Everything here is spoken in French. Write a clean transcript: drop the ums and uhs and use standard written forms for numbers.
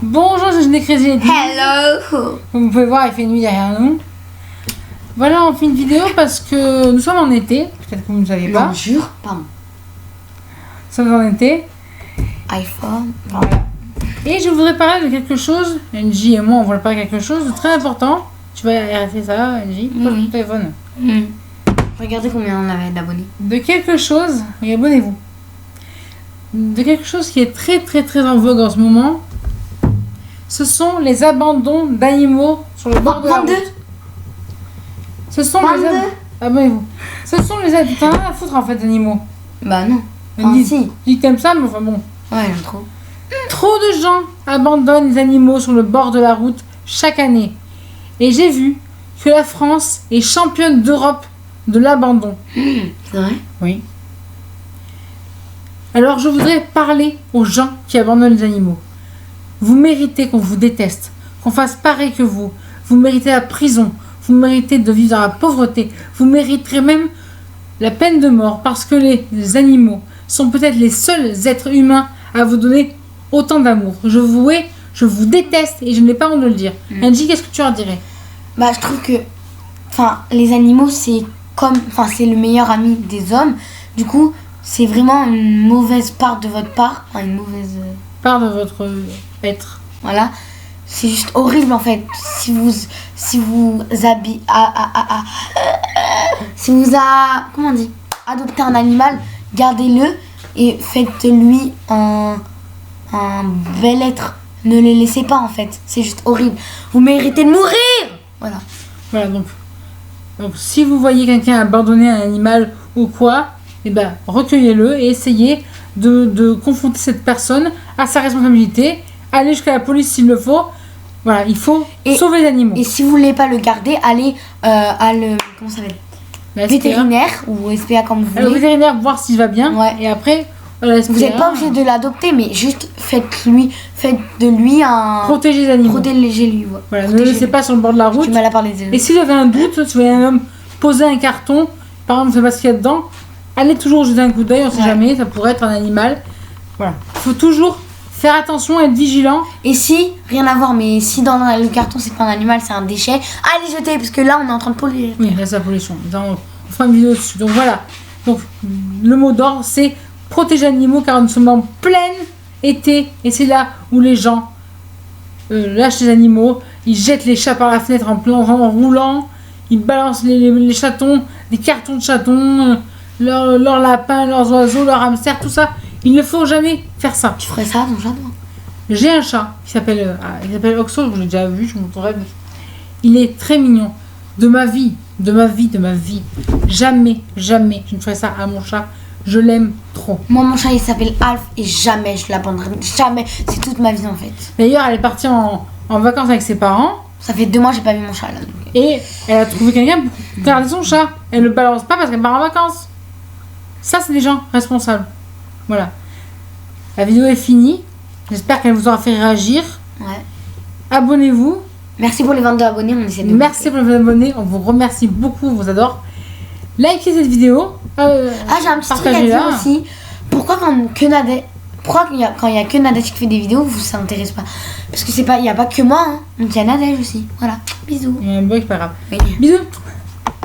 Bonjour, je suis Crazy Lady. Hello. Comme vous pouvez voir, il fait nuit derrière nous. Voilà, on fait une vidéo parce que nous sommes en été. Peut-être que vous ne savez pas. Bonjour. Pardon. Nous sommes en été. iPhone. Voilà. Et je voudrais parler de quelque chose. NJ et moi, on voulait parler de quelque chose de très important. Tu vas arrêter ça, NJ. Pose ton téléphone. Regardez combien on avait d'abonnés. De quelque chose, et abonnez-vous. De quelque chose qui est très très très en vogue en ce moment. Ce sont les abandons d'animaux sur le bord de la route. Ce sont les abonnez-vous. Ce sont les t'en as rien à foutre en fait d'animaux. Bah non. Dis comme ça, mais enfin bon. Ouais, j'aime trop. Trop de gens abandonnent les animaux sur le bord de la route chaque année. Et j'ai vu que la France est championne d'Europe de l'abandon. C'est vrai? Oui. Alors je voudrais parler aux gens qui abandonnent les animaux. Vous méritez qu'on vous déteste, qu'on fasse pareil que vous. Vous méritez la prison, vous méritez de vivre dans la pauvreté, vous mériterez même la peine de mort parce que les animaux sont peut-être les seuls êtres humains à vous donner autant d'amour. Je vous déteste et je n'ai pas honte de le dire. Angie, qu'est-ce que tu en dirais? Bah je trouve que les animaux c'est c'est le meilleur ami des hommes. Du coup, c'est vraiment une mauvaise part de votre part, une mauvaise part de votre être. Voilà, c'est juste horrible en fait. Si vous comment on dit, adoptez un animal, gardez-le et faites-lui un bel être. Ne les laissez pas en fait, c'est juste horrible. Vous méritez de mourir. Voilà. Donc si vous voyez quelqu'un abandonner un animal ou quoi, eh ben recueillez-le et essayez de confronter cette personne à sa responsabilité. Allez jusqu'à la police s'il le faut. Voilà, il faut sauver les animaux. Et si vous voulez pas le garder, allez comment ça s'appelle, vétérinaire ou SPA comme vous voulez. Le vétérinaire voir s'il va bien. Ouais. Et après vous n'êtes pas obligé de l'adopter, mais juste faites de lui un. Protégez les animaux. Protégez-lui. Voilà, ne le laissez pas sur le bord de la route. J'ai du mal à parler des... Et si vous avez un doute, si vous voyez un homme poser un carton, par exemple, vous savez pas ce qu'il y a dedans, allez toujours jeter un coup d'œil, on sait jamais, ça pourrait être un animal. Voilà. Il faut toujours faire attention, être vigilant. Et si, rien à voir, mais si dans le carton c'est pas un animal, c'est un déchet, allez jeter, parce que là on est en train de polluer. Oui, là c'est la pollution. On fera une vidéo dessus. Donc voilà. Donc le mot d'ordre c'est protéger les animaux car nous sommes en plein été et c'est là où les gens lâchent les animaux, ils jettent les chats par la fenêtre en roulant, ils balancent les chatons, des cartons de chatons, leurs lapins, leurs oiseaux, leurs hamsters, tout ça. Il ne faut jamais faire ça. Tu ferais ça, ton chat, toi? J'ai un chat qui s'appelle Oxo, je l'ai déjà vu, je vous montrerai. Il est très mignon. De ma vie, jamais je ne ferai ça à mon chat. Je l'aime trop. Moi, mon chat, il s'appelle Alf et jamais je l'abandonnerai. Jamais. C'est toute ma vie en fait. D'ailleurs, elle est partie en vacances avec ses parents. Ça fait 2 mois que j'ai pas vu mon chat là. Et elle a trouvé quelqu'un pour garder son chat. Elle ne le balance pas parce qu'elle part en vacances. Ça, c'est des gens responsables. Voilà. La vidéo est finie. J'espère qu'elle vous aura fait réagir. Ouais. Abonnez-vous. Merci pour les 22 abonnés. On essaie de Merci pour les abonnés. On vous remercie beaucoup. On vous adore. Likez cette vidéo. J'ai un petit truc à dire aussi. Pourquoi quand il y a que Nadège qui fait des vidéos, vous ça n'intéresse pas? Parce que il y a pas que moi, hein. Donc il y a Nadège aussi. Voilà. Bisous. Il y a un bug, pas grave. Oui. Bisous.